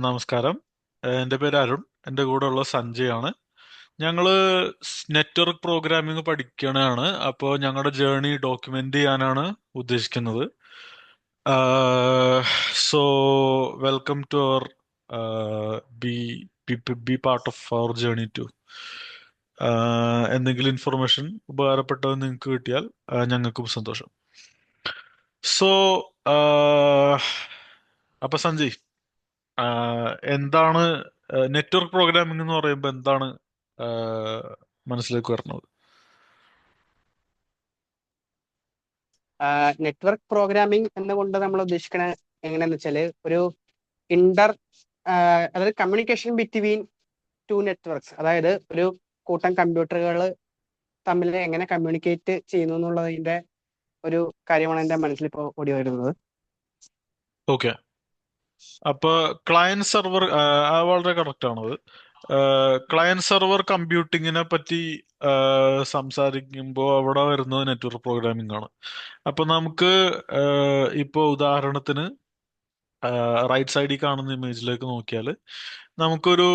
നമസ്കാരം. എൻ്റെ പേര് അരുൺ. എൻ്റെ കൂടെ ഉള്ള സഞ്ജയ് ആണ്. ഞങ്ങള് നെറ്റ്വർക്ക് പ്രോഗ്രാമിംഗ് പഠിക്കണതാണ്. അപ്പോൾ ഞങ്ങളുടെ ജേർണി ഡോക്യുമെന്റ് ചെയ്യാനാണ് ഉദ്ദേശിക്കുന്നത്. So welcome to our be be part of our journey to. എന്തെങ്കിലും ഇൻഫർമേഷൻ ഉപകാരപ്പെട്ടത് നിങ്ങൾക്ക് കിട്ടിയാൽ ഞങ്ങൾക്കും സന്തോഷം. സോ അപ്പൊ സഞ്ജയ്, എന്താണ് നെറ്റ്വർക്ക് പ്രോഗ്രാമിംഗ് എന്ന് പറയുമ്പോൾ എന്താണ് ആഹ് മനസ്സിലേക്ക് വരുന്നത്? നെറ്റ്വർക്ക് പ്രോഗ്രാമിംഗ് എന്നുകൊണ്ട് നമ്മൾ ഉദ്ദേശിക്കുന്നത് എങ്ങനെയാന്ന് വെച്ചാല് ഒരു ഇന്റർ അതായത് കമ്മ്യൂണിക്കേഷൻ ബിറ്റ്വീൻ ടു നെറ്റ്വർക്ക്സ്, അതായത് ഒരു കൂട്ടം കമ്പ്യൂട്ടറുകൾ തമ്മിൽ എങ്ങനെ കമ്മ്യൂണിക്കേറ്റ് ചെയ്യുന്നു എന്നുള്ളതിന്റെ ഒരു കാര്യമാണ് എൻ്റെ മനസ്സിൽ ഇപ്പോൾ ഓടി വരുന്നത്. ഓക്കെ. അപ്പൊ ക്ലയന്റ് സെർവർ വളരെ കറക്റ്റ് ആണത്. ക്ലയന്റ് സെർവർ കമ്പ്യൂട്ടിങ്ങിനെ പറ്റി സംസാരിക്കുമ്പോൾ അവിടെ വരുന്നത് നെറ്റ്വർക്ക് പ്രോഗ്രാമിംഗ് ആണ്. അപ്പൊ നമുക്ക് ഇപ്പോ ഉദാഹരണത്തിന് റൈറ്റ് സൈഡിൽ കാണുന്ന ഇമേജിലേക്ക് നോക്കിയാൽ നമുക്കൊരു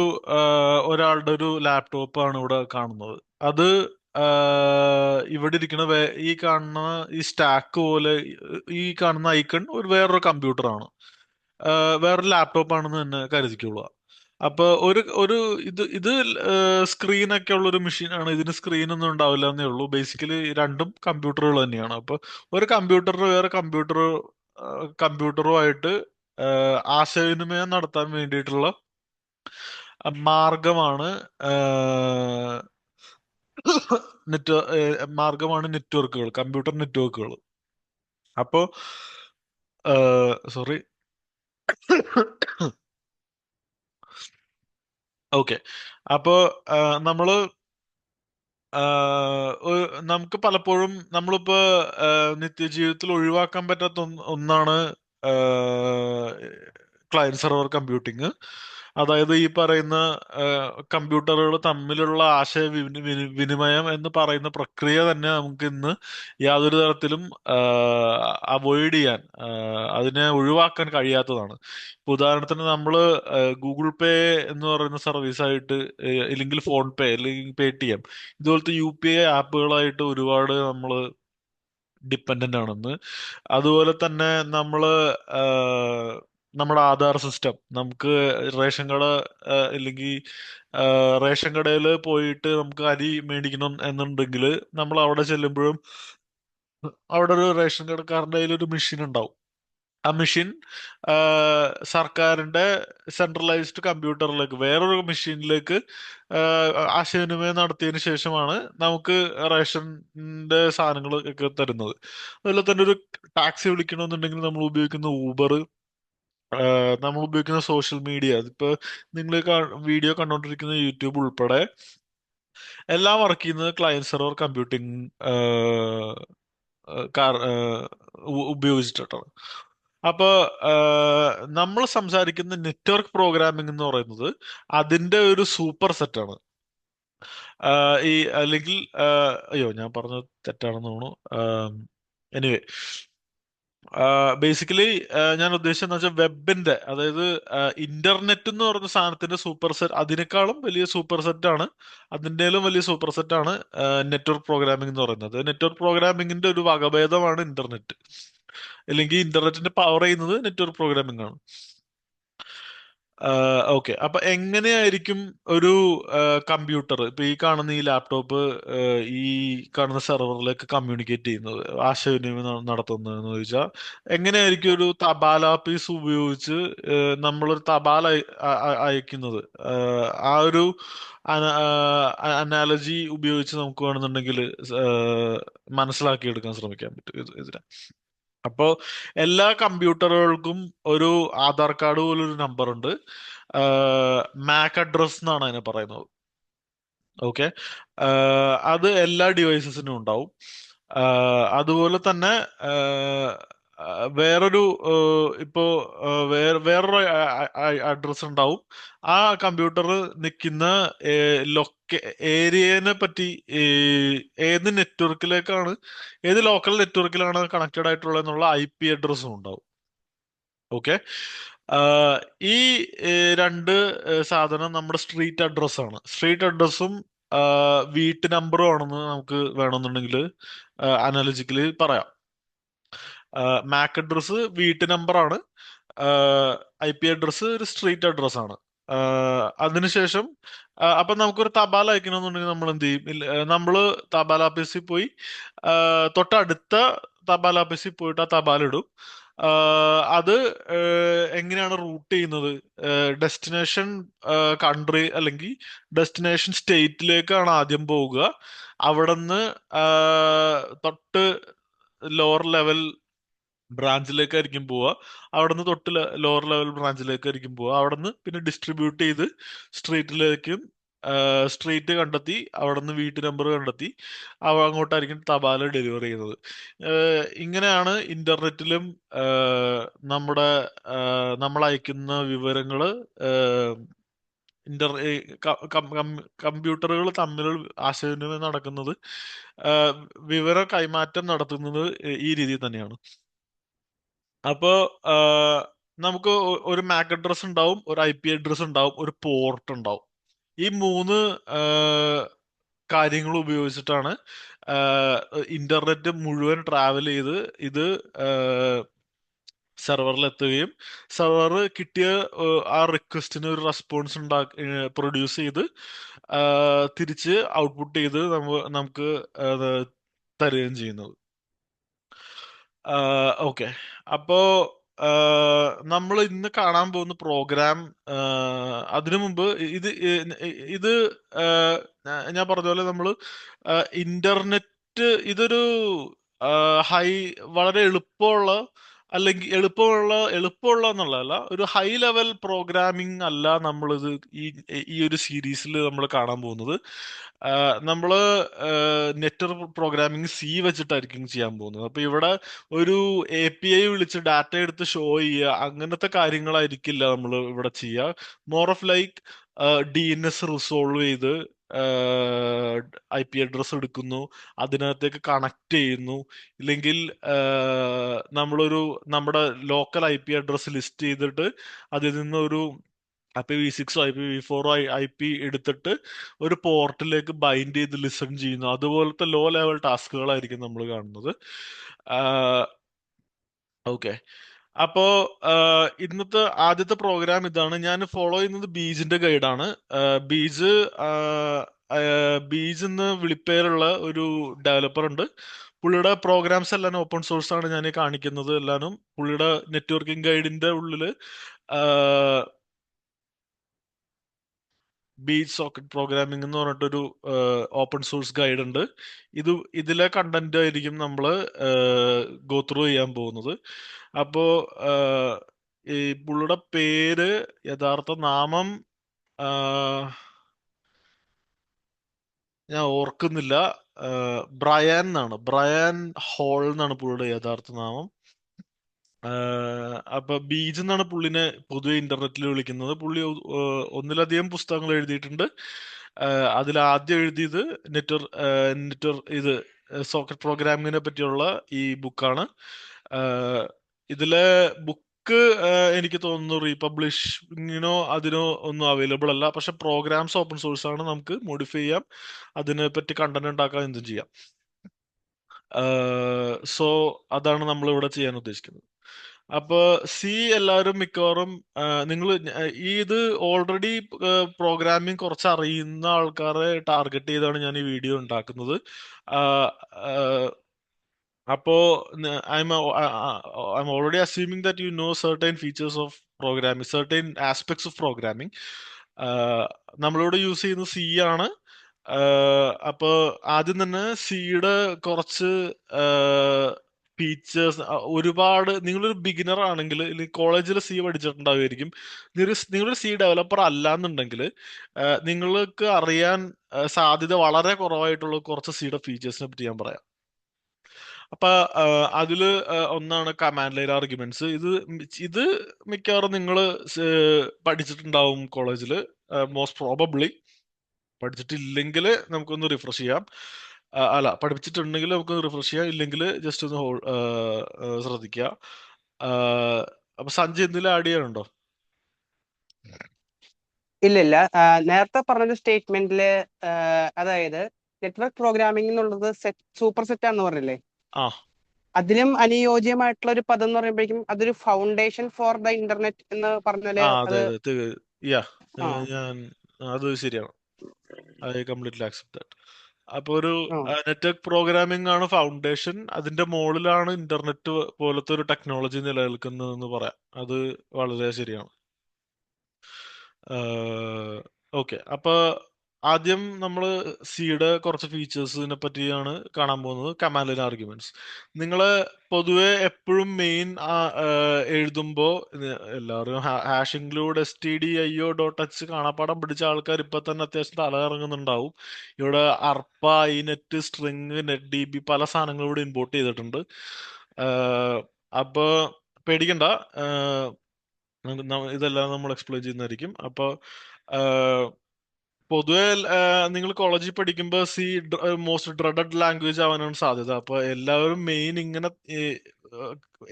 ഒരാളുടെ ഒരു ലാപ്ടോപ്പ് ആണ് ഇവിടെ കാണുന്നത്. അത് ഇവിടെ ഇരിക്കുന്ന ഈ കാണുന്ന ഈ സ്റ്റാക്ക് പോലെ ഈ കാണുന്ന ഐക്കൺ വേറൊരു കമ്പ്യൂട്ടറാണ്. വേറൊരു ലാപ്ടോപ്പ് ആണെന്ന് തന്നെ കരുതിക്കൊള്ളുക. അപ്പൊ ഒരു ഒരു ഇത് സ്ക്രീനൊക്കെ ഉള്ള ഒരു മെഷീനാണ്. ഇതിന് സ്ക്രീൻ ഒന്നും ഉണ്ടാവില്ല എന്നേ ഉള്ളൂ. ബേസിക്കലി രണ്ടും കമ്പ്യൂട്ടറുകൾ തന്നെയാണ്. അപ്പൊ ഒരു കമ്പ്യൂട്ടറിന് വേറെ കമ്പ്യൂട്ടറുമായിട്ട് ആശയവിനിമയം നടത്താൻ വേണ്ടിയിട്ടുള്ള മാർഗമാണ് മാർഗമാണ് നെറ്റ്വർക്കുകൾ, കമ്പ്യൂട്ടർ നെറ്റ്വർക്കുകൾ. അപ്പോ സോറി. ഓക്കെ. അപ്പോ നമ്മള് നമുക്ക് പലപ്പോഴും നമ്മളിപ്പോ നിത്യജീവിതത്തിൽ ഒഴിവാക്കാൻ പറ്റാത്ത ഒന്നാണ് ക്ലയന്റ് സെർവർ കമ്പ്യൂട്ടിങ്. അതായത് ഈ പറയുന്ന കമ്പ്യൂട്ടറുകൾ തമ്മിലുള്ള വിനിമയം എന്ന് പറയുന്ന പ്രക്രിയ തന്നെ നമുക്ക് ഇന്ന് യാതൊരു തരത്തിലും അവോയ്ഡ് ചെയ്യാൻ, അതിനെ ഒഴിവാക്കാൻ കഴിയാത്തതാണ്. ഇപ്പൊ ഉദാഹരണത്തിന് നമ്മൾ ഗൂഗിൾ പേ എന്ന് പറയുന്ന സർവീസായിട്ട്, ഇല്ലെങ്കിൽ ഫോൺ പേ അല്ലെങ്കിൽ പേ ടി എം ഇതുപോലത്തെ യു പി ഐ ആപ്പുകളായിട്ട് ഒരുപാട് നമ്മൾ ഡിപ്പെൻഡന്റ് ആണെന്ന്. അതുപോലെ തന്നെ നമ്മള് ആഹ്, നമ്മുടെ ആധാർ സിസ്റ്റം, നമുക്ക് റേഷൻ കട ഇല്ലെങ്കിൽ റേഷൻ കടയിൽ പോയിട്ട് നമുക്ക് അരി മേടിക്കണം എന്നുണ്ടെങ്കിൽ നമ്മൾ അവിടെ ചെല്ലുമ്പോഴും അവിടെ ഒരു റേഷൻ കടക്കാരൻ്റെ കയ്യിൽ ഒരു മെഷീൻ ഉണ്ടാവും. ആ മെഷീൻ സർക്കാരിന്റെ സെൻട്രലൈസ്ഡ് കമ്പ്യൂട്ടറിലേക്ക്, വേറൊരു മെഷീനിലേക്ക് ആശയവിനിമയം നടത്തിയതിനു ശേഷമാണ് നമുക്ക് റേഷന്റെ സാധനങ്ങൾ ഒക്കെ തരുന്നത്. അതുപോലെ തന്നെ ഒരു ടാക്സി വിളിക്കണമെന്നുണ്ടെങ്കിൽ നമ്മൾ ഉപയോഗിക്കുന്ന ഊബർ, നമ്മൾ ഉപയോഗിക്കുന്ന സോഷ്യൽ മീഡിയ, അതിപ്പോ നിങ്ങൾ വീഡിയോ കണ്ടുകൊണ്ടിരിക്കുന്ന യൂട്യൂബ് ഉൾപ്പെടെ എല്ലാം വർക്ക് ചെയ്യുന്നത് ക്ലയന്റ് സെർവർ കമ്പ്യൂട്ടിംഗ് ഉപയോഗിച്ചിട്ടാണ്. അപ്പൊ നമ്മൾ സംസാരിക്കുന്ന നെറ്റ്വർക്ക് പ്രോഗ്രാമിംഗ് എന്ന് പറയുന്നത് അതിന്റെ ഒരു സൂപ്പർ സെറ്റാണ്. ഈ അല്ലെങ്കിൽ അയ്യോ, ഞാൻ പറഞ്ഞത് തെറ്റാണെന്ന് തോന്നുന്നു. എനിവേ, ബേസിക്കലി ഞാൻ ഉദ്ദേശിച്ചെന്ന് വെച്ചാൽ വെബിന്റെ, അതായത് ഇന്റർനെറ്റ് എന്ന് പറയുന്ന സാധനത്തിന്റെ സൂപ്പർ സെറ്റ്, അതിനേക്കാളും വലിയ സൂപ്പർ സെറ്റ് ആണ്, അതിൻ്റെലും വലിയ സൂപ്പർ സെറ്റ് ആണ് നെറ്റ്വർക്ക് പ്രോഗ്രാമിംഗ് എന്ന് പറയുന്നത്. നെറ്റ്വർക്ക് പ്രോഗ്രാമിംഗിന്റെ ഒരു വകഭേദമാണ് ഇന്റർനെറ്റ്. അല്ലെങ്കിൽ ഇന്റർനെറ്റിന്റെ പവർ ചെയ്യുന്നത് നെറ്റ്വർക്ക് പ്രോഗ്രാമിംഗ് ആണ്. ഓക്കെ. അപ്പൊ എങ്ങനെയായിരിക്കും ഒരു കമ്പ്യൂട്ടർ, ഇപ്പൊ ഈ കാണുന്ന ഈ ലാപ്ടോപ്പ് ഈ കാണുന്ന സെർവറിലേക്ക് കമ്മ്യൂണിക്കേറ്റ് ചെയ്യുന്നത്, ആശയവിനിമയം നടത്തുന്നതെന്ന് ചോദിച്ചാൽ എങ്ങനെയായിരിക്കും ഒരു തപാൽ ആപ്പീസ് ഉപയോഗിച്ച് നമ്മളൊരു തപാൽ അയക്കുന്നത്? ആ ഒരു അനാലജി ഉപയോഗിച്ച് നമുക്ക് വേണമെന്നുണ്ടെങ്കിൽ മനസ്സിലാക്കിയെടുക്കാൻ ശ്രമിക്കാൻ പറ്റും ഇതിനെ. അപ്പോ എല്ലാ കമ്പ്യൂട്ടറുകൾക്കും ഒരു ആധാർ കാർഡ് പോലൊരു നമ്പർ ഉണ്ട്. മാക് അഡ്രസ് എന്നാണ് അതിനെ പറയുന്നത്. ഓക്കെ. അത് എല്ലാ ഡിവൈസസിനും ഉണ്ടാവും. അതുപോലെ തന്നെ ആഹ്, വേറൊരു ഇപ്പോ വേറൊരു അഡ്രസ് ഉണ്ടാവും. ആ കമ്പ്യൂട്ടർ നിൽക്കുന്ന ലൊക്ക ഏരിയനെ പറ്റി, ഏത് നെറ്റ്വർക്കിലേക്കാണ്, ഏത് ലോക്കൽ നെറ്റ്വർക്കിലാണ് കണക്റ്റഡ് ആയിട്ടുള്ളത് എന്നുള്ള IP അഡ്രസ്സും ഉണ്ടാവും. ഓക്കെ. ആഹ് ഈ രണ്ട് സാധനം നമ്മുടെ സ്ട്രീറ്റ് അഡ്രസ് ആണ്. സ്ട്രീറ്റ് അഡ്രസ്സും വീട്ട് നമ്പറും ആണെന്ന് നമുക്ക് വേണമെന്നുണ്ടെങ്കിൽ അനാലജിക്കലി പറയാം. മാക് അഡ്രസ് വീട്ട് നമ്പറാണ്. IP അഡ്രസ് ഒരു സ്ട്രീറ്റ് അഡ്രസ് ആണ്. അതിനുശേഷം അപ്പൊ നമുക്കൊരു തപാൽ അയക്കണമെന്നുണ്ടെങ്കിൽ നമ്മൾ എന്ത് ചെയ്യും? നമ്മള് തപാൽ ഓഫീസിൽ പോയി തൊട്ടടുത്ത തപാൽ ഓഫീസിൽ പോയിട്ട് ആ തപാൽ ഇടും. അത് എങ്ങനെയാണ് റൂട്ട് ചെയ്യുന്നത്? ഡെസ്റ്റിനേഷൻ കൺട്രി അല്ലെങ്കിൽ ഡെസ്റ്റിനേഷൻ സ്റ്റേറ്റിലേക്കാണ് ആദ്യം പോവുക. അവിടുന്ന് തൊട്ട് ലോവർ ലെവൽ ബ്രാഞ്ചിലേക്കായിരിക്കും പോവുക. അവിടുന്ന് തൊട്ട് ലോവർ ലെവൽ ബ്രാഞ്ചിലേക്കായിരിക്കും പോവുക. അവിടുന്ന് പിന്നെ ഡിസ്ട്രിബ്യൂട്ട് ചെയ്ത് സ്ട്രീറ്റിലേക്കും സ്ട്രീറ്റ് കണ്ടെത്തി അവിടുന്ന് വീട്ട് നമ്പർ കണ്ടെത്തി അങ്ങോട്ടായിരിക്കും തപാല് ഡെലിവർ ചെയ്യുന്നത്. ഇങ്ങനെയാണ് ഇന്റർനെറ്റിലും ആഹ് നമ്മുടെ നമ്മൾ അയക്കുന്ന വിവരങ്ങള് ഇന്റർ കമ്പ്യൂട്ടറുകൾ തമ്മിൽ ആശയവിനിമയം നടക്കുന്നത്, ആഹ് വിവര കൈമാറ്റം നടത്തുന്നത് ഈ രീതിയിൽ തന്നെയാണ്. അപ്പോ ആഹ് നമുക്ക് ഒരു മാക് അഡ്രസ് ഉണ്ടാവും, ഒരു IP അഡ്രസ് ഉണ്ടാവും, ഒരു പോർട്ട് ഉണ്ടാവും. ഈ മൂന്ന് കാര്യങ്ങൾ ഉപയോഗിച്ചിട്ടാണ് ഇന്റർനെറ്റ് മുഴുവൻ ട്രാവൽ ചെയ്ത് ഇത് സെർവറിൽ എത്തുകയും സെർവർ കിട്ടിയ ആ റിക്വസ്റ്റിന് ഒരു റെസ്പോൺസ് പ്രൊഡ്യൂസ് ചെയ്ത് തിരിച്ച് ഔട്ട്പുട്ട് ചെയ്ത് നമുക്ക് അത് തരുകയും ചെയ്യുന്നത്. ഓക്കെ. അപ്പോ നമ്മൾ ഇന്ന് കാണാൻ പോകുന്ന പ്രോഗ്രാം, അതിനു മുമ്പ് ഇത് ഇത് ഞാൻ പറഞ്ഞ പോലെ നമ്മള് ഇന്റർനെറ്റ് ഇതൊരു ഹൈ വളരെ എളുപ്പമുള്ള, അല്ലെങ്കിൽ എളുപ്പമുള്ള എന്നുള്ളതല്ല, ഒരു ഹൈ ലെവൽ പ്രോഗ്രാമിംഗ് അല്ല നമ്മളിത് ഈ ഈ ഒരു സീരീസിൽ നമ്മൾ കാണാൻ പോകുന്നത്. നമ്മള് നെറ്റ്വർക്ക് പ്രോഗ്രാമിംഗ് വെച്ചിട്ടായിരിക്കും ചെയ്യാൻ പോകുന്നത്. അപ്പൊ ഇവിടെ ഒരു API വിളിച്ച് ഡാറ്റ എടുത്ത് ഷോ ചെയ്യുക അങ്ങനത്തെ കാര്യങ്ങളായിരിക്കില്ല നമ്മൾ ഇവിടെ ചെയ്യുക. More of like DNS resolve ചെയ്ത് IP അഡ്രസ് എടുക്കുന്നു, അതിനകത്തേക്ക് കണക്ട് ചെയ്യുന്നു. ഇല്ലെങ്കിൽ നമ്മുടെ ലോക്കൽ IP അഡ്രസ് ലിസ്റ്റ് ചെയ്തിട്ട് അതിൽ നിന്ന് ഒരു IPv6 IPv4 IP എടുത്തിട്ട് ഒരു പോർട്ടിലേക്ക് ബൈൻഡ് ചെയ്ത് ലിസൺ ചെയ്യുന്നു. അതുപോലത്തെ ലോ ലെവൽ ടാസ്കുകളായിരിക്കും നമ്മൾ കാണുന്നത്. ഓക്കെ. അപ്പോ ഇന്നത്തെ ആദ്യത്തെ പ്രോഗ്രാം ഇതാണ്. ഞാൻ ഫോളോ ചെയ്യുന്നത് ബീജിന്റെ ഗൈഡാണ്. ബീജ് ബീജ് എന്ന് വിളിപ്പേരുള്ള ഒരു ഡെവലപ്പർ ഉണ്ട്. പുള്ളിയുടെ പ്രോഗ്രാംസ് എല്ലാം ഓപ്പൺ സോഴ്സ് ആണ് ഞാൻ ഈ കാണിക്കുന്നത് എല്ലാനും. പുള്ളിയുടെ നെറ്റ്വർക്കിംഗ് ഗൈഡിന്റെ ഉള്ളില് ബീച്ച് സോക്കറ്റ് പ്രോഗ്രാമിംഗ് എന്ന് പറഞ്ഞിട്ടൊരു ഓപ്പൺ സോഴ്സ് ഗൈഡ് ഉണ്ട്. ഇതിലെ കണ്ടന്റ് ആയിരിക്കും നമ്മൾ ഗോ ത്രൂ ചെയ്യാൻ പോകുന്നത്. അപ്പോ ഈ പുള്ളിയുടെ പേര്, യഥാർത്ഥ നാമം ഞാൻ ഓർക്കുന്നില്ല. ബ്രയാൻ എന്നാണ്, ബ്രയാൻ ഹോൾ എന്നാണ് പുള്ളിയുടെ യഥാർത്ഥ നാമം. അപ്പൊ ബീജ് എന്നാണ് പുള്ളിനെ പൊതുവെ ഇന്റർനെറ്റിൽ വിളിക്കുന്നത്. പുള്ളി ഒന്നിലധികം പുസ്തകങ്ങൾ എഴുതിയിട്ടുണ്ട്. അതിൽ ആദ്യം എഴുതിയത് ഇത് സോക്കറ്റ് പ്രോഗ്രാമിങ്ങിനെ പറ്റിയുള്ള ഈ ബുക്കാണ്. ഇതിലെ ബുക്ക് എനിക്ക് തോന്നുന്നു റീപബ്ലിഷിങ്ങിനോ അതിനോ ഒന്നും അവൈലബിൾ അല്ല. പക്ഷെ പ്രോഗ്രാംസ് ഓപ്പൺ സോഴ്സ് ആണ്, നമുക്ക് മോഡിഫൈ ചെയ്യാം, അതിനെ പറ്റി കണ്ടന്റ് ഉണ്ടാക്കാം, എന്തും ചെയ്യാം. സോ അതാണ് നമ്മൾ ഇവിടെ ചെയ്യാൻ ഉദ്ദേശിക്കുന്നത്. അപ്പൊ എല്ലാവരും മിക്കവാറും നിങ്ങൾ ഇത് ഓൾറെഡി പ്രോഗ്രാമിംഗ് കുറച്ച് അറിയുന്ന ആൾക്കാരെ ടാർഗറ്റ് ചെയ്താണ് ഞാൻ ഈ വീഡിയോ ഉണ്ടാക്കുന്നത്. ആഹ് ആഹ് അപ്പോ I'm already assuming that you know certain features of programming, certain aspects of programming. നമ്മളിവിടെ യൂസ് ചെയ്യുന്നത് C ആണ്. അപ്പൊ ആദ്യം തന്നെ സിയുടെ കുറച്ച് ഫീച്ചേഴ്സ്, ഒരുപാട് നിങ്ങളൊരു ബിഗിനർ ആണെങ്കിൽ, അല്ലെങ്കിൽ കോളേജിൽ C പഠിച്ചിട്ടുണ്ടാവുമായിരിക്കും. നിങ്ങളൊരു C ഡെവലപ്പർ അല്ലാന്നുണ്ടെങ്കിൽ നിങ്ങൾക്ക് അറിയാൻ സാധ്യത വളരെ കുറവായിട്ടുള്ള കുറച്ച് സിയുടെ ഫീച്ചേഴ്സിനെ പറ്റി ഞാൻ പറയാം. അപ്പൊ അതില് ഒന്നാണ് കമാൻഡ് ലൈൻ ആർഗ്യുമെന്റ്സ്. ഇത് മിക്കവാറും നിങ്ങൾ പഠിച്ചിട്ടുണ്ടാവും കോളേജിൽ, മോസ്റ്റ് പ്രോബബ്ലി. പഠിച്ചിട്ടില്ലെങ്കിൽ നമുക്കൊന്ന് റിഫ്രഷ് ചെയ്യാം. അല്ല, പഠിപ്പിച്ചിട്ടുണ്ടെങ്കിൽ നമുക്കൊന്ന് റിഫ്രഷ് ചെയ്യാം, ഇല്ലെങ്കിൽ ജസ്റ്റ് ഒന്ന് ശ്രദ്ധിക്കുക. അപ്പൊ സഞ്ജയ് എന്തെങ്കിലും ആഡ് ചെയ്യാനുണ്ടോ? ഇല്ലില്ല. നേരത്തെ പറഞ്ഞൊരു സ്റ്റേറ്റ്മെന്റില് അതായത് നെറ്റ്വർക്ക് പ്രോഗ്രാമിംഗ് എന്നുള്ളത് സൂപ്പർ സെറ്റ് ആണെന്ന് പറഞ്ഞില്ലേ? ആ അതിലും അനുയോജ്യമായിട്ടുള്ള ഒരു പദം എന്ന് പറയുമ്പോഴേക്കും അതൊരു ഫൗണ്ടേഷൻ ഫോർ ദ ഇന്റർനെറ്റ് എന്ന് പറഞ്ഞാല് അതെ അത് അതെ യാ, ആ ഞാൻ അത് ശരിയാണ്. I completely accept that. അപ്പൊ ഒരു ആ നെറ്റ്വർക്ക് പ്രോഗ്രാമിംഗ് ആണ് ഫൗണ്ടേഷൻ, അതിന്റെ മുകളിലാണ് ഇന്റർനെറ്റ് പോലത്തെ ഒരു ടെക്നോളജി നിലനിൽക്കുന്നതെന്ന് പറയാം. അത് വളരെ ശരിയാണ്. ഓക്കെ, അപ്പൊ ആദ്യം നമ്മൾ സിയുടെ കുറച്ച് ഫീച്ചേഴ്സിനെ പറ്റിയാണ് കാണാൻ പോകുന്നത്. Command line arguments. നിങ്ങള് പൊതുവെ എപ്പോഴും മെയിൻ എഴുതുമ്പോ എല്ലാവരും ഹാഷ് ഇൻക്ലൂഡ് stdio.h കാണാപ്പാടം പിടിച്ച ആൾക്കാർ ഇപ്പൊ തന്നെ അത്യാവശ്യം തല ഇറങ്ങുന്നുണ്ടാവും. ഇവിടെ അർപ്പ, ഐനെറ്റ്, സ്ട്രിങ്, നെറ്റ് ഡി ബി പല സാധനങ്ങളും ഇവിടെ ഇമ്പോർട്ട് ചെയ്തിട്ടുണ്ട്. ആഹ് അപ്പൊ പേടിക്കണ്ട, ഇതെല്ലാം നമ്മൾ എക്സ്പ്ലെയിൻ ചെയ്യുന്നതായിരിക്കും. അപ്പൊ പൊതുവെ നിങ്ങൾ കോളേജിൽ പഠിക്കുമ്പോൾ സി മോസ്റ്റ് ഡ്രെഡഡ് ലാംഗ്വേജ് ആവാനാണ് സാധ്യത. അപ്പൊ എല്ലാവരും മെയിൻ ഇങ്ങനെ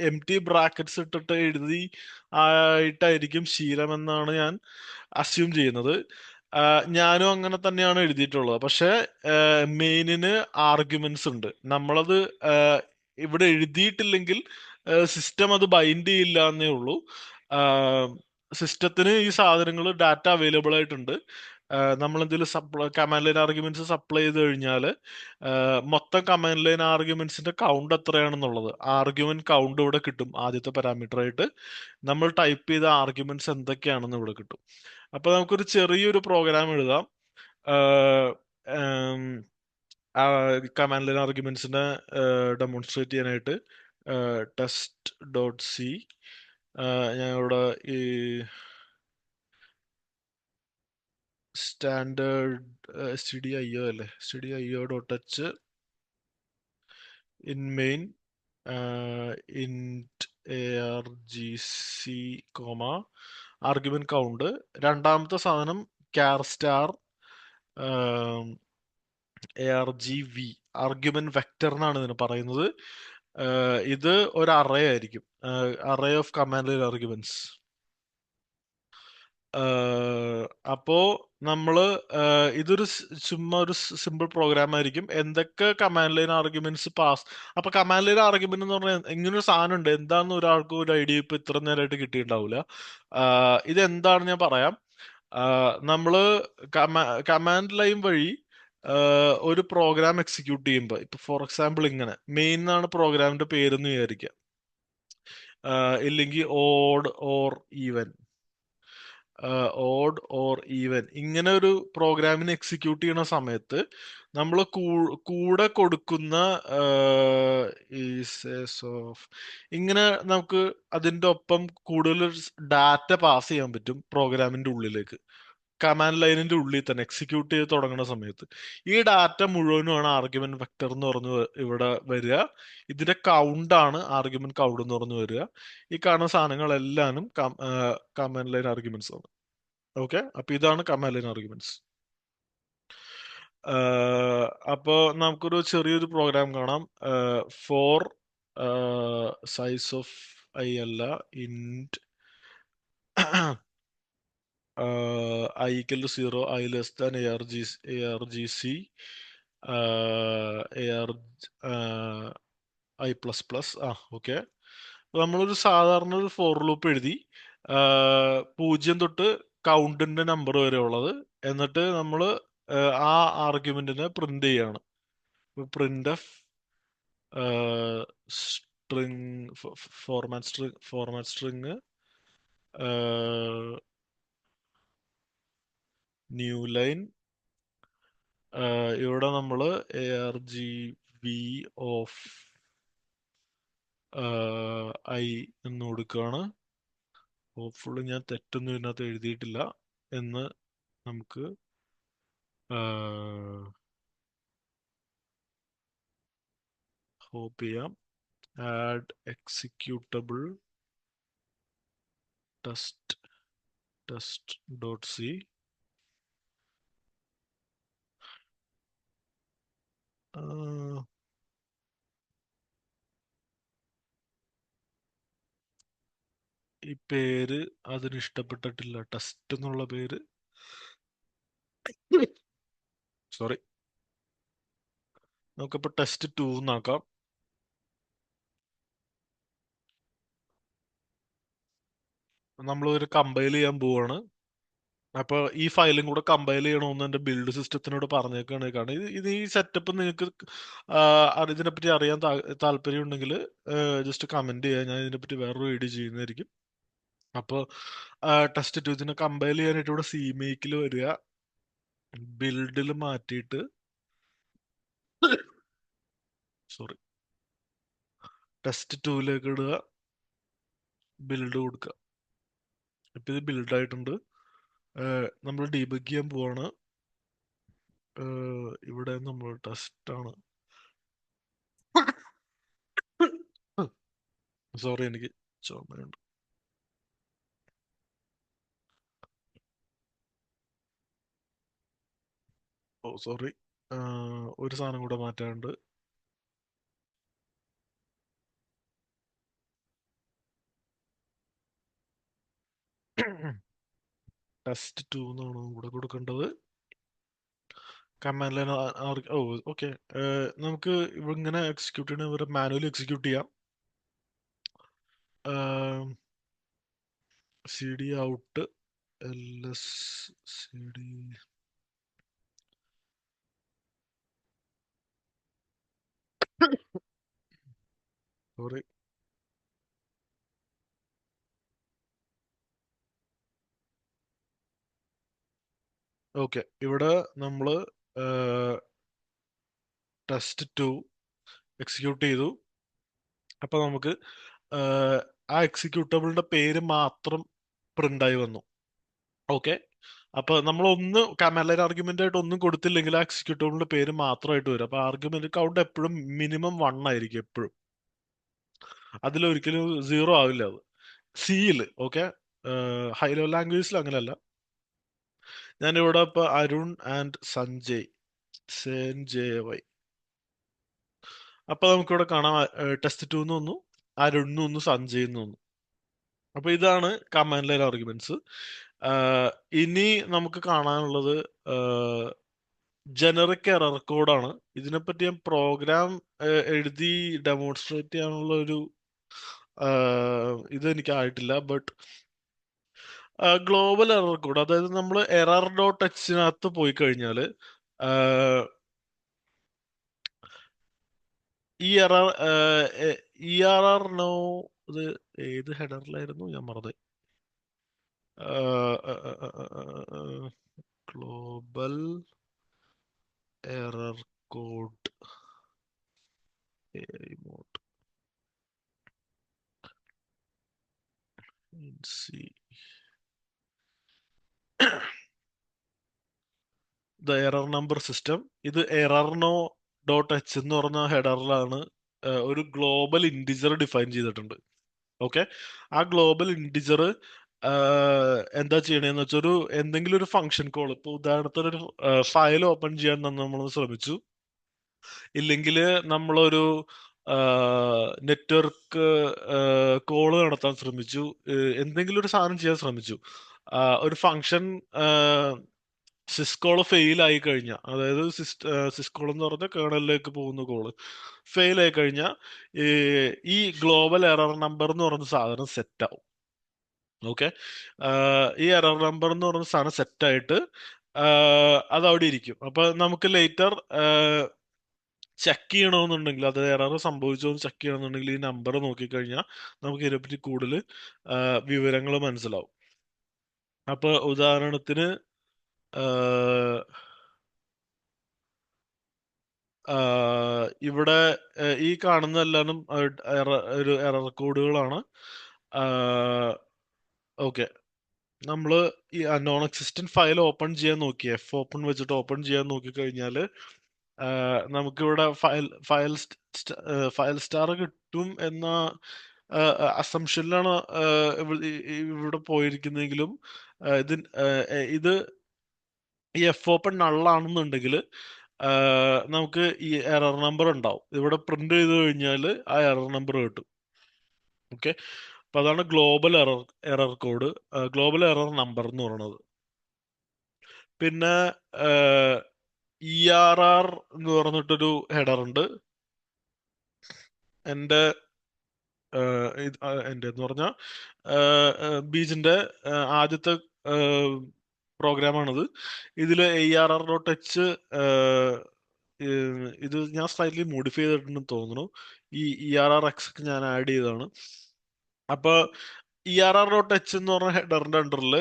എം ടി ബ്രാക്കറ്റ്സ് ഇട്ടിട്ട് എഴുതി ആയിട്ടായിരിക്കും ശീലമെന്നാണ് ഞാൻ അസ്യൂം ചെയ്യുന്നത്. ഞാനും അങ്ങനെ തന്നെയാണ് എഴുതിയിട്ടുള്ളത്. പക്ഷെ മെയിനിന് ആർഗ്യുമെന്റ്സ് ഉണ്ട്. നമ്മളത് ഇവിടെ എഴുതിയിട്ടില്ലെങ്കിൽ സിസ്റ്റം അത് ബൈൻഡ് ചെയ്യില്ല എന്നേ ഉള്ളൂ. സിസ്റ്റത്തിന് ഈ സാധനങ്ങൾ ഡാറ്റ അവൈലബിൾ ആയിട്ടുണ്ട്. നമ്മൾ എന്തെങ്കിലും കമാൻഡ് ലൈൻ ആർഗ്യുമെന്റ്സ് സപ്ലൈ ചെയ്ത് കഴിഞ്ഞാൽ മൊത്തം കമാൻഡ് ലൈൻ ആർഗ്യുമെന്റ്സിന്റെ കൗണ്ട് എത്രയാണെന്നുള്ളത് ആർഗ്യുമെന്റ് കൗണ്ട് ഇവിടെ കിട്ടും. ആദ്യത്തെ പാരാമീറ്റർ ആയിട്ട് നമ്മൾ ടൈപ്പ് ചെയ്ത ആർഗ്യുമെന്റ്സ് എന്തൊക്കെയാണെന്ന് ഇവിടെ കിട്ടും. അപ്പൊ നമുക്കൊരു ചെറിയൊരു പ്രോഗ്രാം എഴുതാം. കമാൻഡ് ലൈൻ ആർഗ്യുമെന്റ്സിനെ ഡെമോൺസ്ട്രേറ്റ് ചെയ്യാനായിട്ട് test.c ഞാൻ ഇവിടെ ഈ സ്റ്റാൻഡേർഡ് stdio അല്ലേ, stdio.h int main int argc comma argument count. രണ്ടാമത്തെ സാധനം char star argv argument vector എന്നാണ് ഇതിന് പറയുന്നത്. ഇത് ഒരു അറേ ആയിരിക്കും, array of command line arguments. ആഹ് അപ്പോ നമ്മള് ഇതൊരു ചുമ്മാ ഒരു സിമ്പിൾ പ്രോഗ്രാം ആയിരിക്കും. എന്തൊക്കെ കമാൻഡ് ലൈൻ ആർഗ്യുമെന്റ്സ് പാസ്. അപ്പൊ കമാൻഡ് ലൈൻ ആർഗ്യുമെന്റ് എന്ന് പറഞ്ഞാൽ ഇങ്ങനെ ഒരു സാധനം ഉണ്ട്. എന്താന്ന് ഒരാൾക്ക് ഒരു ഐഡിയ ഇപ്പൊ ഇത്ര നേരമായിട്ട് കിട്ടിയിട്ടുണ്ടാവില്ല. ഇത് എന്താണ് ഞാൻ പറയാം. നമ്മള് കമാൻഡ് ലൈൻ വഴി ഒരു പ്രോഗ്രാം എക്സിക്യൂട്ട് ചെയ്യുമ്പോൾ ഇപ്പൊ ഫോർ എക്സാമ്പിൾ ഇങ്ങനെ മെയിൻ എന്നാണ് പ്രോഗ്രാമിന്റെ പേരെന്ന് വിചാരിക്കുക. ഇല്ലെങ്കിൽ odd or even, odd or even ഇങ്ങനെ ഒരു പ്രോഗ്രാമിനെ എക്സിക്യൂട്ട് ചെയ്യുന്ന സമയത്ത് നമ്മൾ കൂടെ കൊടുക്കുന്ന ഓഫ് ഇങ്ങനെ നമുക്ക് അതിന്റെ ഒപ്പം കൂടുതൽ ഡാറ്റ പാസ് ചെയ്യാൻ പറ്റും പ്രോഗ്രാമിന്റെ ഉള്ളിലേക്ക്. കമാൻഡ് ലൈനിന്റെ ഉള്ളിൽ തന്നെ എക്സിക്യൂട്ട് ചെയ്ത് തുടങ്ങുന്ന സമയത്ത് ഈ ഡാറ്റ മുഴുവനുമാണ് ആർഗ്യുമെന്റ് വെക്ടർ എന്ന് പറഞ്ഞു ഇവിടെ വരിക. ഇതിന്റെ കൗണ്ട് ആണ് ആർഗ്യുമെന്റ് കൗണ്ട് എന്ന് പറഞ്ഞു വരിക. ഈ കാണുന്ന സാധനങ്ങളെല്ലാനും കമാൻഡ് ലൈൻ ആർഗ്യുമെന്റ്സ് ആണ്. ഓക്കെ, അപ്പൊ ഇതാണ് കമാൻഡ് ലൈൻ ആർഗ്യുമെന്റ്സ്. അപ്പോ നമുക്കൊരു ചെറിയൊരു പ്രോഗ്രാം കാണാം. ഫോർ സൈസ് ഓഫ് ഐ അല്ല, int I equal to 0, I less than argc AR I plus plus. Okay, നമ്മളൊരു സാധാരണ ഒരു ഫോർ ലൂപ്പ് എഴുതി 0 തൊട്ട് കൗണ്ടിന്റെ നമ്പർ വരെ ഉള്ളത്. എന്നിട്ട് നമ്മൾ ആ ആർഗ്യുമെന്റിനെ പ്രിന്റ് ചെയ്യാണ്. Print F string format string new line. ഇവിടെ നമ്മൾ argv ഓഫ് ഐ എന്ന് കൊടുക്കുകയാണ്. ഹോപ്പ്ഫുള്ളി ഞാൻ തെറ്റൊന്നും ഇതിനകത്ത് എഴുതിയിട്ടില്ല എന്ന് നമുക്ക് ഹോപ്പ് ചെയ്യാം. Add executable test.c. ഈ പേര് അതിന് ഇഷ്ടപ്പെട്ടിട്ടില്ല. ടെസ്റ്റ് എന്നുള്ള പേര്. സോറി, നമുക്കിപ്പോ ടെസ്റ്റ് 2 എന്നാക്കാം. നമ്മൾ ഒരു കമ്പൈൽ ചെയ്യാൻ പോവാണ്. അപ്പൊ ഈ ഫയലും കൂടെ കമ്പൈൽ ചെയ്യണമെന്ന് എന്റെ ബിൽഡ് സിസ്റ്റത്തിനോട് പറഞ്ഞേക്കാണ്. കാരണം ഇത് ഈ സെറ്റപ്പ് നിങ്ങൾക്ക് ഇതിനെപ്പറ്റി അറിയാൻ താല്പര്യം ഉണ്ടെങ്കിൽ ജസ്റ്റ് കമന്റ് ചെയ്യാം. ഞാൻ ഇതിനെപ്പറ്റി വേറൊരു വീഡിയോ ചെയ്യുന്നതായിരിക്കും. അപ്പോൾ ടെസ്റ്റ് 2 ഇതിനെ കമ്പൈൽ ചെയ്യാനായിട്ട് ഇവിടെ സിമേക്കിൽ വരിക, ബിൽഡിൽ മാറ്റിയിട്ട് സോറി ടെസ്റ്റ് 2ലേക്ക് ഇടുക, ബിൽഡ് കൊടുക്കുക. ഇപ്പൊ ഇത് ബിൽഡ് ആയിട്ടുണ്ട്. നമ്മൾ ഡീബഗ് ചെയ്യാൻ പോവാണ്. ഇവിടെ നമ്മൾ ടെസ്റ്റ് ആണ്. സോറി, എനിക്ക് ചുമയുണ്ട്. ഓ സോറി, ഒരു സാധനം കൂടെ മാറ്റാനുണ്ട്. ടെസ്റ്റ് 2 എന്നാണ് ഇവിടെ കൊടുക്കേണ്ടത്. Command line. ഓ ഓക്കെ, നമുക്ക് ഇങ്ങനെ എക്സിക്യൂട്ട് ചെയ്യണ ഇവരെ മാനുവലി എക്സിക്യൂട്ട് ചെയ്യാം. C D out ls cd sorry. Okay, ഇവിടെ നമ്മള് ടെസ്റ്റ് 2 എക്സിക്യൂട്ട് ചെയ്തു. അപ്പൊ നമുക്ക് ആ എക്സിക്യൂട്ടബിളിന്റെ പേര് മാത്രം പ്രിന്റ് ആയി വന്നു. ഓക്കെ, അപ്പൊ നമ്മൾ ഒന്ന് കമാൻഡ് ലൈൻ ആർഗ്യുമെന്റ് ആയിട്ട് ഒന്നും കൊടുത്തില്ലെങ്കിൽ ആ എക്സിക്യൂട്ടബിളിന്റെ പേര് മാത്രമായിട്ട് വരും. അപ്പൊ ആർഗ്യുമെന്റ് കൗണ്ട് എപ്പോഴും മിനിമം 1 ആയിരിക്കും എപ്പോഴും. അതിലൊരിക്കലും 0 ആവില്ല അത്. സിയിൽ ഓക്കെ, ഹൈ ലെവൽ ലാംഗ്വേജിൽ അങ്ങനെയല്ല. ഞാനിവിടെ ഇപ്പൊ അരുൺ ആൻഡ് സഞ്ജയ്. അപ്പൊ നമുക്കിവിടെ കാണാം ടെസ്റ്റ് 2 എന്ന് വന്നു, അരുൺ എന്ന് വന്നു, സഞ്ജയ് എന്ന് വന്നു. അപ്പൊ ഇതാണ് കമാൻഡ് ലൈൻ ആർഗ്യുമെന്റ്സ്. ഇനി നമുക്ക് കാണാനുള്ളത് ജനറിക് എറർ കോഡാണ്. ഇതിനെപ്പറ്റി ഞാൻ പ്രോഗ്രാം എഴുതി ഡെമോൺസ്ട്രേറ്റ് ചെയ്യാനുള്ള ഒരു ഇത് എനിക്കായിട്ടില്ല. ബട്ട് ഗ്ലോബൽ എറർ കോഡ്, അതായത് നമ്മൾ എറർ ഡോട്ട് എച്ചിനകത്ത് പോയി കഴിഞ്ഞാൽ ഈ എറർ ERR നോ, ഇത് ഏത് ഹെഡറിലായിരുന്നു ഞാൻ മറന്നത്. Global error code mode see the error number system. ഇത് എറർ നോ ഡോട്ട് എച്ച് എന്ന് പറഞ്ഞ ഹെഡറിലാണ് ഒരു ഗ്ലോബൽ ഇൻഡിജർ ഡിഫൈൻ ചെയ്തിട്ടുണ്ട്. ഓക്കെ, ആ ഗ്ലോബൽ ഇൻഡിജർ എന്താ ചെയ്യണേന്ന് വെച്ചാൽ എന്തെങ്കിലും ഒരു ഫംഗ്ഷൻ കോൾ, ഇപ്പൊ ഉദാഹരണത്തിന് ഒരു ഫയൽ ഓപ്പൺ ചെയ്യാൻ നമ്മൾ ശ്രമിച്ചു, ഇല്ലെങ്കിൽ നമ്മളൊരു നെറ്റ്വർക്ക് കോള് നടത്താൻ ശ്രമിച്ചു, എന്തെങ്കിലും ഒരു സാധനം ചെയ്യാൻ ശ്രമിച്ചു. ഒരു ഫംഗ്ഷൻ സിസ്കോള് ഫെയിൽ ആയി കഴിഞ്ഞാൽ, അതായത് സിസ്കോൾ എന്ന് പറഞ്ഞ കേണലിലേക്ക് പോകുന്ന കോള് ഫെയിൽ ആയി കഴിഞ്ഞാൽ ഈ ഗ്ലോബൽ എറർ നമ്പർ എന്ന് പറയുന്ന സാധനം സെറ്റ് ആവും. ഓക്കെ, ഈ എറർ നമ്പർ എന്ന് പറയുന്ന സാധനം സെറ്റ് ആയിട്ട് അത് അവിടെ ഇരിക്കും. അപ്പൊ നമുക്ക് ലേറ്റർ ചെക്ക് ചെയ്യണമെന്നുണ്ടെങ്കിൽ, അത് എറർ സംഭവിച്ചോ എന്ന് ചെക്ക് ചെയ്യണമെന്നുണ്ടെങ്കിൽ ഈ നമ്പർ നോക്കിക്കഴിഞ്ഞാൽ നമുക്ക് ഇതിനെപ്പറ്റി കൂടുതൽ വിവരങ്ങൾ മനസ്സിലാവും. അപ്പൊ ഉദാഹരണത്തിന് ഇവിടെ ഈ കാണുന്നതെല്ലാം ഒരു എറർ കോഡുകളാണ്. ഓക്കെ, നമ്മള് ഈ നോൺ എക്സിസ്റ്റന്റ് ഫയൽ ഓപ്പൺ ചെയ്യാൻ നോക്കി, എഫ് ഓപ്പൺ വെച്ചിട്ട് ഓപ്പൺ ചെയ്യാൻ നോക്കി കഴിഞ്ഞാല് നമുക്കിവിടെ ഫയൽ സ്റ്റാർ കിട്ടും എന്ന അസംഷനിലാണ് ഇവിടെ പോയിരിക്കുന്നെങ്കിലും ഇത് ഈ എഫ് ഓപ്പൺ നള്ളാണെന്നുണ്ടെങ്കിൽ നമുക്ക് ഈ എറർ നമ്പർ ഉണ്ടാവും. ഇവിടെ പ്രിന്റ് ചെയ്ത് കഴിഞ്ഞാൽ ആ എറർ നമ്പർ കിട്ടും. ഓക്കെ, അപ്പൊ അതാണ് global error code, global error number എന്ന് പറയുന്നത്. പിന്നെ ERR എന്ന് പറഞ്ഞിട്ടൊരു ഹെഡർ ഉണ്ട്. എന്റെ എന്റെ എന്ന് പറഞ്ഞാൽ ബീജിന്റെ ആദ്യത്തെ പ്രോഗ്രാമാണിത്. ഇതില് ARR.h ഇത് ഞാൻ സ്ലൈറ്റ്ലി മോഡിഫൈ ചെയ്തിട്ടുണ്ടെന്ന് തോന്നുന്നു. ഈ ERRX ഞാൻ ആഡ് ചെയ്തതാണ്. അപ്പൊ ERR.h എന്ന് പറഞ്ഞ ഹെഡറിന്റെ അണ്ടറിൽ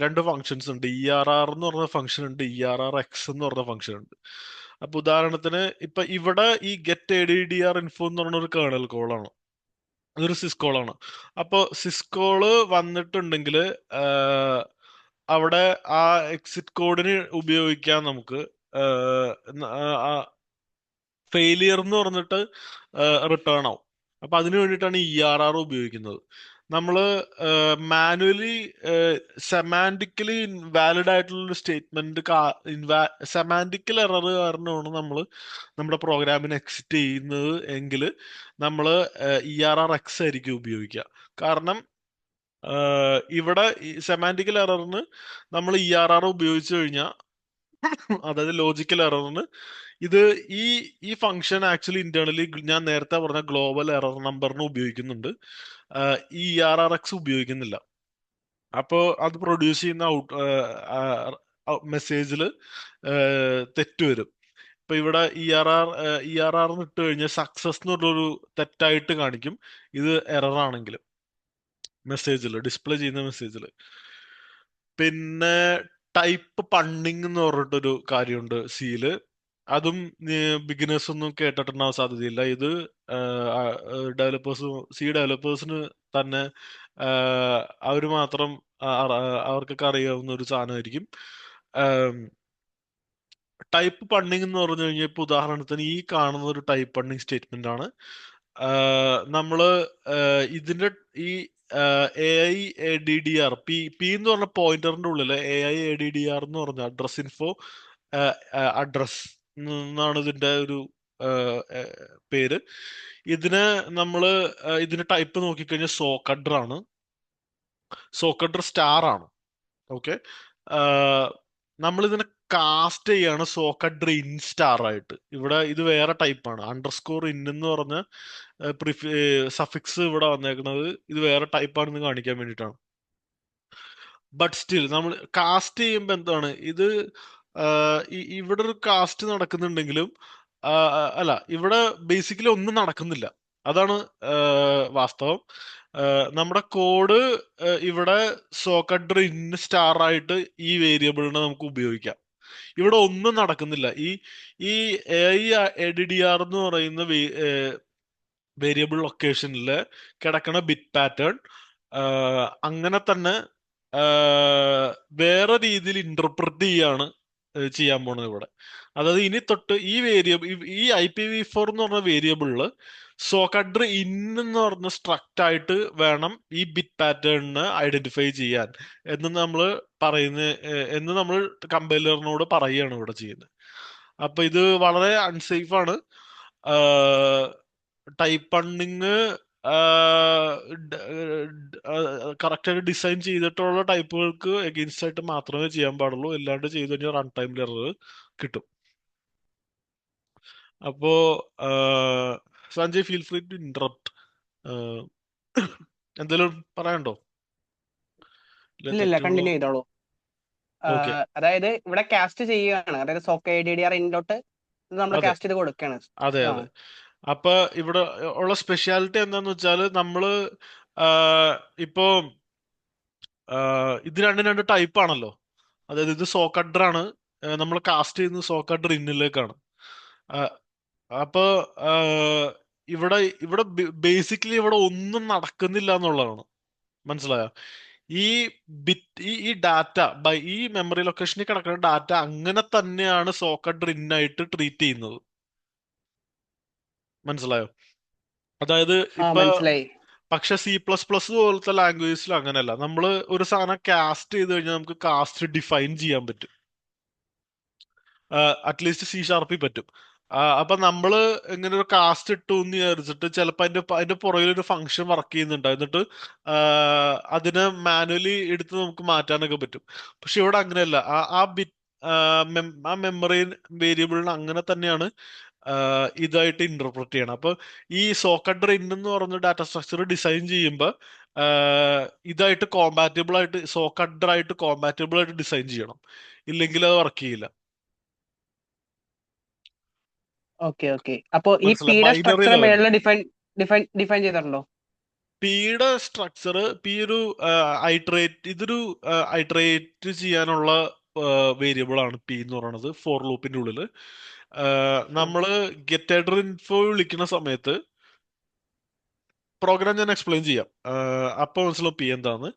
രണ്ട് ഫങ്ഷൻസ് ഉണ്ട്. ERR എന്ന് പറഞ്ഞ ഫംഗ്ഷൻ ഉണ്ട്, ERRX എന്ന് പറഞ്ഞ ഫംഗ്ഷൻ ഉണ്ട്. അപ്പൊ ഉദാഹരണത്തിന് ഇപ്പൊ ഇവിടെ ഈ ഗെറ്റ് ADDR info എന്ന് പറഞ്ഞ ഒരു കേർണൽ കോളാണ്, അതൊരു സിസ്കോളാണ്. അപ്പൊ സിസ്കോള് വന്നിട്ടുണ്ടെങ്കിൽ അവിടെ ആ എക്സിറ്റ് കോഡിന് ഉപയോഗിക്കാൻ നമുക്ക് ഫെയിലിയർ എന്ന് പറഞ്ഞിട്ട് റിട്ടേൺ ആവും. അപ്പൊ അതിനു വേണ്ടിയിട്ടാണ് ERR ഉപയോഗിക്കുന്നത്. നമ്മള് മാനുവലി സെമാൻറ്റിക്കലി വാലിഡ് ആയിട്ടുള്ള ഒരു സ്റ്റേറ്റ്മെന്റ്, സെമാൻറ്റിക്കൽ എറർ കാരണമാണ് നമ്മൾ നമ്മുടെ പ്രോഗ്രാമിനെ എക്സിറ്റ് ചെയ്യുന്നത് എങ്കിൽ നമ്മൾ ERRX ആയിരിക്കും ഉപയോഗിക്കുക. കാരണം ഇവിടെ സെമാൻറ്റിക്കൽ എററിന് നമ്മൾ ERR ഉപയോഗിച്ചു കഴിഞ്ഞാൽ, അതായത് ലോജിക്കൽ എററിന് ഇത് ഈ ഈ ഫംഗ്ഷൻ ആക്ച്വലി ഇന്റേണലി ഞാൻ നേരത്തെ പറഞ്ഞ ഗ്ലോബൽ എറർ നമ്പറിന് ഉപയോഗിക്കുന്നുണ്ട്, ഈ ERRX ഉപയോഗിക്കുന്നില്ല. അപ്പോ അത് പ്രൊഡ്യൂസ് ചെയ്യുന്ന മെസ്സേജിൽ തെറ്റ് വരും. ഇപ്പൊ ഇവിടെ ERR ഇട്ട് കഴിഞ്ഞാൽ സക്സസ് എന്ന് പറഞ്ഞൊരു തെറ്റായിട്ട് കാണിക്കും, ഇത് എറർ ആണെങ്കിലും മെസ്സേജിൽ ഡിസ്പ്ലേ ചെയ്യുന്ന മെസ്സേജിൽ. പിന്നെ ടൈപ്പ് പണ്ണിങ് എന്ന് പറഞ്ഞിട്ടൊരു കാര്യമുണ്ട് സിയില്. അതും ബിഗിനേഴ്സ് ഒന്നും കേട്ടിട്ടുണ്ടാവാൻ സാധ്യതയില്ല. ഇത് ഡെവലപ്പേഴ്സിന് തന്നെ അവർ മാത്രം അവർക്കൊക്കെ അറിയാവുന്ന ഒരു സാധനമായിരിക്കും. ടൈപ്പ് പണ്ണിങ് എന്ന് പറഞ്ഞു കഴിഞ്ഞാൽ ഇപ്പൊ ഉദാഹരണത്തിന് ഈ കാണുന്ന ഒരു ടൈപ്പ് പണ്ണിങ് സ്റ്റേറ്റ്മെന്റ് ആണ്. നമ്മള് ഇതിന്റെ ഈ AIADDR പി എന്ന് പറഞ്ഞ പോയിന്ററിന്റെ ഉള്ളില് AIADDR എന്ന് പറഞ്ഞ അഡ്രസ് ഇൻഫോ അഡ്രസ് എന്നാണ് ഇതിന്റെ ഒരു പേര്. ഇതിന് നമ്മള് ഇതിന്റെ ടൈപ്പ് നോക്കിക്കഴിഞ്ഞാൽ സോക്കഡർ ആണ്, സോക്കഡർ സ്റ്റാർ ആണ്. ഓക്കെ, നമ്മൾ ഇതിനെ കാസ്റ്റ് ചെയ്യാണ് സോക്കഡർ ഇൻ സ്റ്റാർ ആയിട്ട്. ഇവിടെ ഇത് വേറെ ടൈപ്പാണ്, അണ്ടർസ്കോർ ഇൻ എന്ന് പറഞ്ഞ സഫിക്സ് ഇവിടെ വന്നേക്കുന്നത് ഇത് വേറെ ടൈപ്പാണെന്ന് കാണിക്കാൻ വേണ്ടിയിട്ടാണ്. ബട്ട് സ്റ്റിൽ നമ്മൾ കാസ്റ്റ് ചെയ്യുമ്പോൾ എന്താണ് ഇത്, ഇവിടെ ഒരു കാസ്റ്റ് നടക്കുന്നുണ്ടെങ്കിലും അല്ല, ഇവിടെ ബേസിക്കലി ഒന്നും നടക്കുന്നില്ല. അതാണ് വാസ്തവം. നമ്മുടെ കോഡ് ഇവിടെ സോക്കഡർ ഇൻ സ്റ്റാർ ആയിട്ട് ഈ വേരിയബിളിനെ നമുക്ക് ഉപയോഗിക്കാം. ഇവിടെ ഒന്നും നടക്കുന്നില്ല. ഈ AIADDR എന്ന് പറയുന്ന വേരിയബിൾ ലൊക്കേഷനിൽ കിടക്കണ ബിറ്റ് പാറ്റേൺ അങ്ങനെ തന്നെ വേറെ രീതിയിൽ ഇന്റർപ്രറ്റ് ചെയ്യാണ് ചെയ്യാൻ പോണത് ഇവിടെ. അതായത് ഇനി തൊട്ട് ഈ വേരിയബിൾ, ഈ IPv4 എന്ന് പറഞ്ഞ വേരിയബിളില് സോക്കഡർ ഇൻ എന്ന് പറഞ്ഞ സ്ട്രക്റ്റ് ആയിട്ട് വേണം ഈ ബിറ്റ് പാറ്റേണിന് ഐഡന്റിഫൈ ചെയ്യാൻ എന്ന് നമ്മൾ പറയുന്ന എന്ന് നമ്മൾ കമ്പൈലറിനോട് പറയുകയാണ് ഇവിടെ ചെയ്യുന്നത്. അപ്പൊ ഇത് വളരെ അൺസേഫ് ആണ്. ടൈപ്പ് പണ്ണിങ് കറക്റ്റ് ആയിട്ട് ഡിസൈൻ ചെയ്തിട്ടുള്ള ടൈപ്പുകൾക്ക് എഗെയിൻസ്റ്റ് ആയിട്ട് മാത്രമേ ചെയ്യാൻ പാടുള്ളൂ, അല്ലാണ്ട് ചെയ്ത് കഴിഞ്ഞാൽ റൺ ടൈം എറർ കിട്ടും. അപ്പോ Sanjay feel free to interrupt. എന്തെങ്കിലും പറയാനുണ്ടോ? ഇല്ല, ഇല്ല തെറ്റുകളോ? കണ്ടിന്യൂ ചെയ്തോളൂ. ഓക്കെ, അതായത് ഇവിടെ കാസ്റ്റ് ചെയ്യുകയാണ്, അതായത് സോക്ക് ADDR ഇൻലോട്ട് നമ്മൾ അതെ കാസ്റ്റ് ചെയ്ത് കൊടുക്കുകയാണ്. അതെ ആ അതെ. അപ്പൊ ഇവിടെ ഉള്ള സ്പെഷ്യാലിറ്റി എന്താന്ന് വെച്ചാല് നമ്മള് ആഹ് ഇപ്പോ ഇത് രണ്ടും രണ്ട് ടൈപ്പ് ആണല്ലോ. അതായത് ഇത് സോക്കഡർ ആണ്, നമ്മൾ കാസ്റ്റ് ചെയ്യുന്നത് സോക്കഡർ ഇന്നിലേക്കാണ്. അപ്പൊ ആഹ് ഇവിടെ ഇവിടെ ബേസിക്കലി ഇവിടെ ഒന്നും നടക്കുന്നില്ല എന്നുള്ളതാണ്. മനസ്സിലായോ? ഈ ബിറ്റ് ഈ ഡാറ്റ ഈ മെമ്മറി ലൊക്കേഷനിൽ കിടക്കുന്ന ഡാറ്റ അങ്ങനെ തന്നെയാണ് സോക്കഡർ ഇന്നായിട്ട് ട്രീറ്റ് ചെയ്യുന്നത്. മനസ്സിലായോ? അതായത് ഇപ്പൊ മനസ്സിലായി. പക്ഷെ C++ പോലത്തെ ലാംഗ്വേജസിൽ അങ്ങനെയല്ല. നമ്മൾ ഒരു സാധനം കാസ്റ്റ് ചെയ്ത് കഴിഞ്ഞാൽ നമുക്ക് കാസ്റ്റ് ഡിഫൈൻ ചെയ്യാൻ പറ്റും. അറ്റ്ലീസ്റ്റ് C# പറ്റും. അപ്പൊ നമ്മള് ഇങ്ങനെ ഒരു കാസ്റ്റ് ഇട്ടു എന്ന് വിചാരിച്ചിട്ട് ചിലപ്പോ അതിന്റെ പുറകിൽ ഒരു ഫംഗ്ഷൻ വർക്ക് ചെയ്യുന്നുണ്ട്, എന്നിട്ട് ആ, അതിനെ മാനുവലി എടുത്ത് നമുക്ക് മാറ്റാനൊക്കെ പറ്റും. പക്ഷെ ഇവിടെ അങ്ങനെയല്ല. ആ ബിറ്റ് ആ മെമ്മറി വേരിയബിളിന് അങ്ങനെ തന്നെയാണ് ഇതായിട്ട് ഇന്റർപ്രറ്റ് ചെയ്യണം. അപ്പൊ ഈ സോക്കറ്റ് റിൻ എന്ന് പറഞ്ഞ ഡാറ്റ സ്ട്രക്ചർ ഡിസൈൻ ചെയ്യുമ്പോൾ ഇതായിട്ട് കോമ്പാറ്റബിൾ ആയിട്ട്, സോക്കഡറായിട്ട് കോമ്പാറ്റബിൾ ആയിട്ട് ഡിസൈൻ ചെയ്യണം, ഇല്ലെങ്കിൽ അത് വർക്ക് ചെയ്യില്ല. Okay okay. അപ്പൊ ഈ മനസ്സിലായി, പിയുടെ ബൈനറി സ്ട്രക്ചർ ലെവലിൽ. മേളിൽ ഡിഫൈൻ ഡിഫൈൻ ഡിഫൈൻ ചെയ്തിട്ടുണ്ടോ? പിയുടെ സ്ട്രക്ചർ, പി ഒരു ഇതൊരു ഐട്രേറ്റ് ചെയ്യാനുള്ള വേരിയബിൾ ആണ് പി എന്ന് പറയുന്നത് ഫോർ ലൂപ്പിന്റെ ഉള്ളില്. ഉം. നമ്മള് ഗെറ്റ് ഹെഡർ ഇൻഫോ വിളിക്കുന്ന സമയത്ത് പ്രോഗ്രാം ഞാൻ എക്സ്പ്ലെയിൻ ചെയ്യാം. അപ്പൊ മനസ്സിലാവും പി എന്താന്ന്.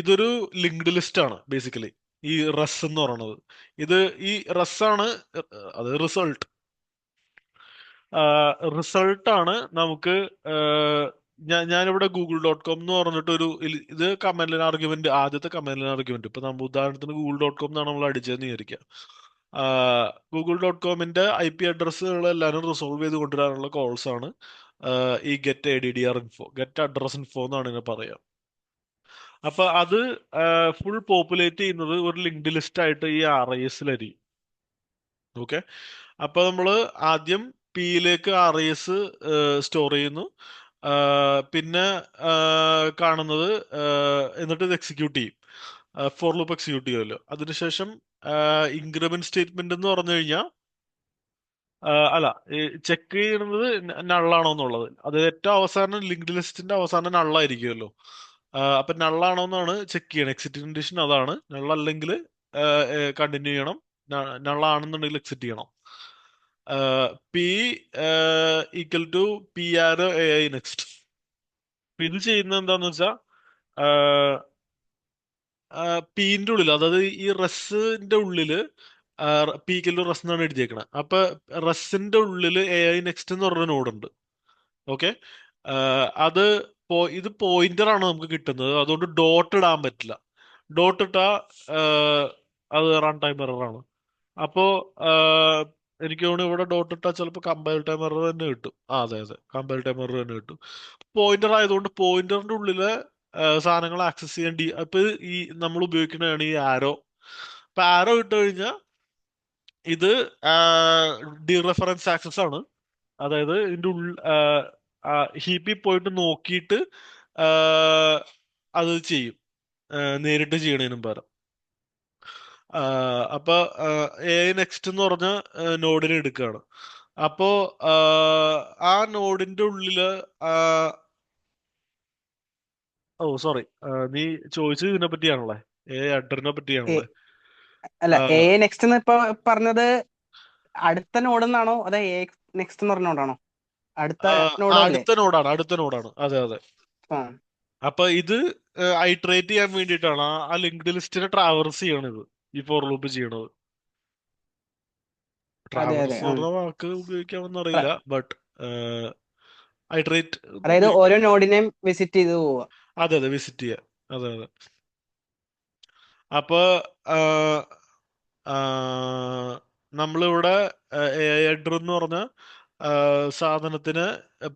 ഇതൊരു ലിങ്ക്ഡ് ലിസ്റ്റ് ആണ് ബേസിക്കലി, ഈ റസ് എന്ന് പറയുന്നത്. ഇത് ഈ റസ് ആണ്, അത് റിസൾട്ട്. റിസൾട്ട് ആണ് നമുക്ക്. ഞാനിവിടെ ഗൂഗിൾ.com എന്ന് പറഞ്ഞിട്ട് ഇത് കമാൻഡ് ലൈൻ ആർഗ്യുമെന്റ്, ആദ്യത്തെ കമാൻഡ് ലൈൻ ആർഗ്യുമെന്റ്. ഇപ്പൊ നമ്മൾ ഉദാഹരണത്തിന് ഗൂഗിൾ.com എന്നാണ് നമ്മൾ അടിച്ചതെന്ന് വിചാരിക്കുക. ഗൂഗിൾ.comന്റെ IP അഡ്രസ്സുകൾ എല്ലാവരും റിസോൾവ് ചെയ്ത് കൊണ്ടുവരാനുള്ള കോൾസ് ആണ് ഈ get ADDR info, get address info എന്നാണ് ഇതിനെ പറയാം. അപ്പൊ അത് ഫുൾ പോപ്പുലേറ്റ് ചെയ്യുന്നത് ഒരു ലിങ്ക്ഡ് ലിസ്റ്റ് ആയിട്ട് ഈ RISലായിരിക്കും. ഓക്കെ. അപ്പൊ നമ്മള് ആദ്യം പിയിലേക്ക് RIS സ്റ്റോർ ചെയ്യുന്നു. പിന്നെ കാണുന്നത്, എന്നിട്ട് ഇത് എക്സിക്യൂട്ട് ചെയ്യും. ഫോർ ലൂപ്പ് എക്സിക്യൂട്ട് ചെയ്യുമല്ലോ. അതിനുശേഷം ഇൻക്രിമെന്റ് സ്റ്റേറ്റ്മെന്റ് എന്ന് പറഞ്ഞു കഴിഞ്ഞാൽ, അല്ല, ചെക്ക് ചെയ്യുന്നത് നള്ളാണോ എന്നുള്ളത്. അത് ഏറ്റവും അവസാനം ലിങ്ക്ഡ് ലിസ്റ്റിന്റെ അവസാനം നള്ളായിരിക്കുമല്ലോ. അപ്പൊ നള്ളാണോ എന്നാണ് ചെക്ക് ചെയ്യണം. എക്സിറ്റ് കണ്ടീഷൻ അതാണ്. നള്ളല്ലെങ്കിൽ കണ്ടിന്യൂ ചെയ്യണം, നള്ളാണെന്നുണ്ടെങ്കിൽ എക്സിറ്റ് ചെയ്യണം. P equal to PRO AI next. ഇത് ചെയ്യുന്നത് എന്താന്ന് വെച്ചാൽ, പീന്റെ ഉള്ളിൽ, അതായത് ഈ റസിന്റെ ഉള്ളില്, പീക്കൽ റസ് എന്നാണ് എഴുതിയേക്കണത്. അപ്പൊ റസിന്റെ ഉള്ളില് AI നെക്സ്റ്റ് എന്ന് പറഞ്ഞ നോഡ് ഉണ്ട്. ഓക്കെ. അത് ഇത് പോയിന്റർ ആണ് നമുക്ക് കിട്ടുന്നത്, അതുകൊണ്ട് ഡോട്ട് ഇടാൻ പറ്റില്ല. ഡോട്ട് ഇട്ടാ അത് റൺ ടൈം എറർ ആണ്. അപ്പോ ആഹ്, എനിക്ക് തോന്നുന്നു ഇവിടെ ഡോട്ട് ഇട്ടാൽ ചിലപ്പോൾ കമ്പൈൽ ടൈം എറർ തന്നെ കിട്ടും. അതെ അതെ, കമ്പൈൽ ടൈം എറർ തന്നെ കിട്ടും. പോയിന്റർ ആയതുകൊണ്ട് പോയിന്ററിന്റെ ഉള്ളിലെ സാധനങ്ങൾ ആക്സസ് ചെയ്യാൻ അപ്പൊ ഈ നമ്മൾ ഉപയോഗിക്കുന്നതാണ് ഈ ആരോ. അപ്പൊ ആരോ ഇട്ട് കഴിഞ്ഞാൽ ഇത് ഡീറെഫറൻസ് ആക്സസ് ആണ്. അതായത് ഇതിന്റെ ഹീപ്പിൽ പോയിട്ട് നോക്കിയിട്ട് അത് ചെയ്യും, നേരിട്ട് ചെയ്യണതിനും പകരം. അപ്പൊ AI നെക്സ്റ്റ് എന്ന് പറഞ്ഞ നോഡിനെ എടുക്കുകയാണ്. അപ്പോ ആ നോഡിന്റെ ഉള്ളില് ആ, ഓ സോറി, നീ ചോദിച്ചത് ഇതിനെ പറ്റിയാണല്ലേ, അഡ്രനെ പറ്റിയാണല്ലേ. അല്ല, ആ, എ നെക്സ്റ്റ് എന്ന് ഇപ്പൊ പറഞ്ഞത് അടുത്ത നോഡ് എന്നാണോ അതോ എ നെക്സ്റ്റ് എന്ന് പറഞ്ഞോണ്ടാണോ? അടുത്ത നോഡ് അല്ലേ? അടുത്ത നോഡാണ്, അടുത്ത നോഡാണ്. അതെ അതെ. ആ, അപ്പൊ ഇത് ഐട്രേറ്റ് ചെയ്യാൻ വേണ്ടിയിട്ടാണ് ആ ലിങ്ക്ഡ് ലിസ്റ്റിനെ ട്രാവേഴ്സ് ചെയ്യണത്, ഈ ഫോർ ലൂപ്പ് ചെയ്യണത്. അതെ അതെ. ട്രാവേഴ്സ് ആ. എന്ന് പറഞ്ഞ വാക്ക് ഉപയോഗിക്കാമെന്ന് അറിയില്ല, ട്ര- ബട്ട് ഐട്രേറ്റ് അതായത് ഓരോ നോഡിനെയും വിസിറ്റ് ചെയ്ത് പോവുക. അതെ അതെ, വിസിറ്റ് ചെയ്യുക. അതെ അതെ. അപ്പൊ ആ, ആ, നമ്മളിവിടെ AI ഹെഡർ എന്ന് പറഞ്ഞ സാധനത്തിന്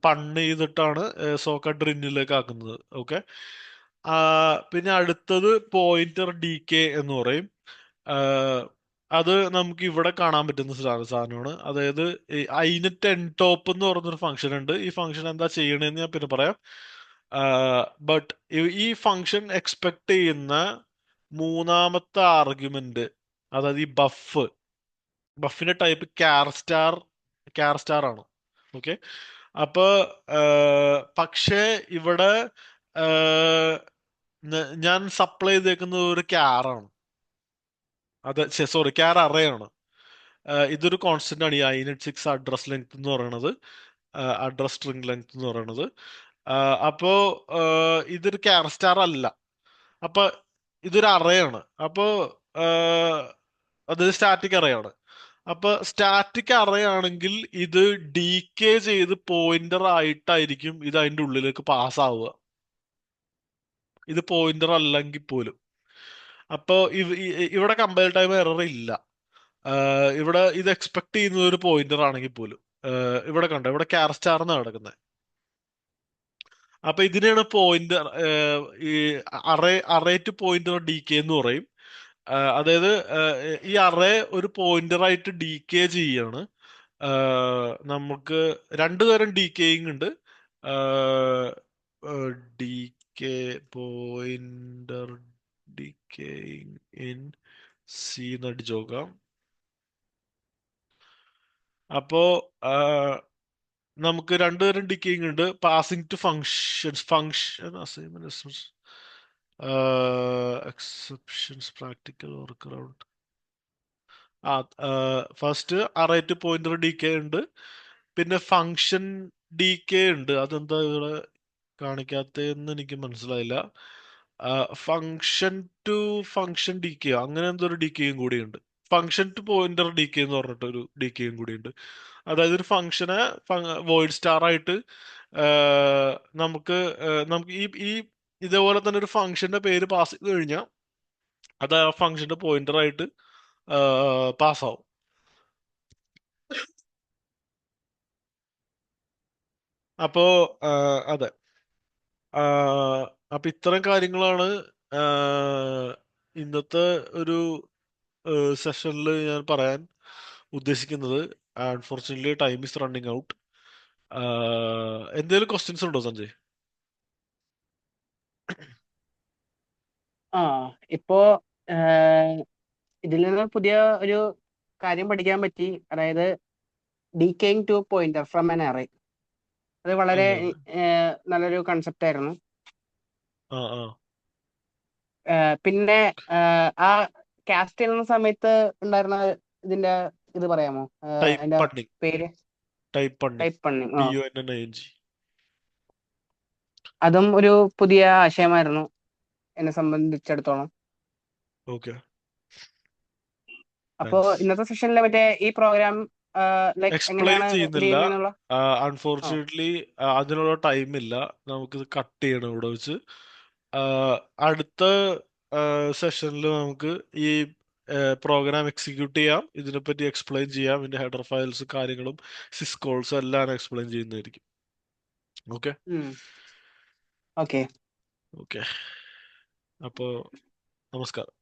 പണ്ണ് ചെയ്തിട്ടാണ് സോക്കറ്റ് ഡ്രിന്നിലേക്ക് ആക്കുന്നത്. ഓക്കെ. പിന്നെ അടുത്തത് പോയിന്റർ DK എന്ന് പറയും. ആ, അത് നമുക്ക് ഇവിടെ കാണാൻ പറ്റുന്ന സാധനമാണ്. അതായത് ഈ inet എൻടോപ്പ് എന്ന് പറഞ്ഞൊരു ഫംഗ്ഷൻ ഉണ്ട്. ഈ ഫംഗ്ഷൻ എന്താ ചെയ്യണതെന്ന് ഞാൻ പിന്നെ പറയാം. ബട്ട് ഈ ഫംഗ്ഷൻ എക്സ്പെക്ട് ചെയ്യുന്ന മൂന്നാമത്തെ ആർഗ്യുമെന്റ്, അതായത് ഈ ബഫിന്റെ ടൈപ്പ് ക്യാർ സ്റ്റാർ ആണ്. ഓക്കെ. അപ്പൊ പക്ഷേ ഇവിടെ ഞാൻ സപ്ലൈ ചെയ്തേക്കുന്നത് ഒരു ക്യാറാണ്. അതെ, സോറി, ക്യാർ അറേ ആണ്. ഇതൊരു കോൺസ്റ്റന്റ് ആണ്, ഈ inet6 അഡ്രസ് ലെങ്ത് എന്ന് പറയുന്നത്, അഡ്രസ് സ്ട്രിംഗ് ലെങ്ത് എന്ന് പറയുന്നത്. അപ്പോ ഇതൊരു ക്യാർ സ്റ്റാർ അല്ല. അപ്പൊ ഇതൊരു അറയാണ്. അപ്പോ അത് സ്റ്റാറ്റിക് അറയാണ്. അപ്പൊ സ്റ്റാറ്റിക് അറയാണെങ്കിൽ ഇത് ഡീകേ ചെയ്ത് പോയിന്റർ ആയിട്ടായിരിക്കും ഇത് അതിന്റെ ഉള്ളിലേക്ക് പാസ് ആവുക, ഇത് പോയിന്റർ അല്ലെങ്കിൽ പോലും. അപ്പൊ ഇവിടെ കമ്പൈൽ ടൈം എറർ ഇല്ല. ഇവിടെ ഇത് എക്സ്പെക്ട് ചെയ്യുന്നത് ഒരു പോയിന്റർ ആണെങ്കിൽ പോലും ഇവിടെ കണ്ടോ, ഇവിടെ ക്യാർ സ്റ്റാർ എന്നാണ് കിടക്കുന്നത്. അപ്പൊ ഇതിനെയാണ് പോയിന്റർ, ഈ array to pointer D K എന്ന് പറയും. അതായത് ഈ അറേ ഒരു പോയിന്റർ ആയിട്ട് ഡി കെ ചെയ്യാണ്. നമുക്ക് രണ്ടു തരം ഡി കെയിങ് ഉണ്ട്. Decay pointer decaying in C നടിച്ചു നോക്കാം. അപ്പോ നമുക്ക് രണ്ടുതരം ഡിക്കേയിങ് ഉണ്ട്. Passing to functions, assignment, exceptions, practical work around. ആ first array to pointer D K ഉണ്ട്. പിന്നെ ഫങ്ഷൻ ഡി കെ ഉണ്ട്. അതെന്താ ഇവിടെ കാണിക്കാത്തതെന്ന് എനിക്ക് മനസ്സിലായില്ല. Function to function D K, അങ്ങനെ എന്തോ ഒരു ഡി കെയും കൂടി ഉണ്ട്. Function to pointer D K എന്ന് പറഞ്ഞിട്ട് ഒരു ഡി കെയും കൂടി ഉണ്ട്. അതായത് ഒരു ഫംഗ്ഷനെ വോയിഡ് സ്റ്റാർ ആയിട്ട് നമുക്ക് നമുക്ക് ഈ ഇതേപോലെ തന്നെ ഒരു ഫംഗ്ഷന്റെ പേര് പാസ് ചെയ്ത് കഴിഞ്ഞാൽ അത് ആ ഫംഗ്ഷന്റെ പോയിന്റർ ആയിട്ട് പാസ്സാവും. അപ്പോ അതെ. അപ്പൊ ഇത്തരം കാര്യങ്ങളാണ് ഇന്നത്തെ ഒരു സെഷനിൽ ഞാൻ പറയാൻ ഉദ്ദേശിക്കുന്നത്. Unfortunately time is running out. എന്തെങ്കിലും ക്വസ്റ്റ്യൻസ് ഉണ്ടോ സഞ്ജയ്? ആ ഇപ്പോ ഇതിൽ നിന്ന് പുതിയ ഒരു കാര്യം പഠിക്കാൻ പറ്റി. അതായത് decaying to pointer from an array. അത് വളരെ അതെ അതെ. നല്ലൊരു കൺസെപ്റ്റ് ആയിരുന്നു. ആ ആ. പിന്നെ ആ കാസ്റ്റ് ചെയ്യുന്ന സമയത്ത് ഉണ്ടായിരുന്ന ഇതിന്റെ ഇത് പറയാമോ? ടൈപ്പ് അതിന്റെ പണ്ണിങ്. പേര് ടൈപ്പ് പണ്ണിങ്. ടൈപ്പ് പണ്ണിങ്. PUNNING. അതും ഒരു പുതിയ ആശയമായിരുന്നു എന്നെ സംബന്ധിച്ചിടത്തോളം. ഓക്കെ. അപ്പോ താങ്ക്സ്. ഇന്നത്തെ സെഷനിലെ മറ്റേ ഈ പ്രോഗ്രാം ലൈക്ക് എക്സ്പ്ലെയിൻ എങ്ങനെയാണ് ഇത് ചെയ്യുന്നില്ല. ചെയ്യുന്നതെന്നുള്ള. ആ അൺഫോർച്ചുനേറ്റ്ലി അതിനുള്ള ടൈം ഇല്ല. നമുക്കിത് കട്ട് ചെയ്യണം ഇവിടെ വെച്ച്. ആ, അടുത്ത സെഷനിൽ നമുക്ക് ഈ പ്രോഗ്രാം എക്സിക്യൂട്ട് ചെയ്യാം, ഇതിനെപ്പറ്റി എക്സ്പ്ലെയിൻ ചെയ്യാം, ഇതിന്റെ ഹെഡർ ഫയൽസ് കാര്യങ്ങളും സിസ്കോൾസും എല്ലാം എക്സ്പ്ലെയിൻ ചെയ്യുന്നതായിരിക്കും. ഓക്കെ. ഓക്കെ. ഓക്കെ. അപ്പോ നമസ്കാരം.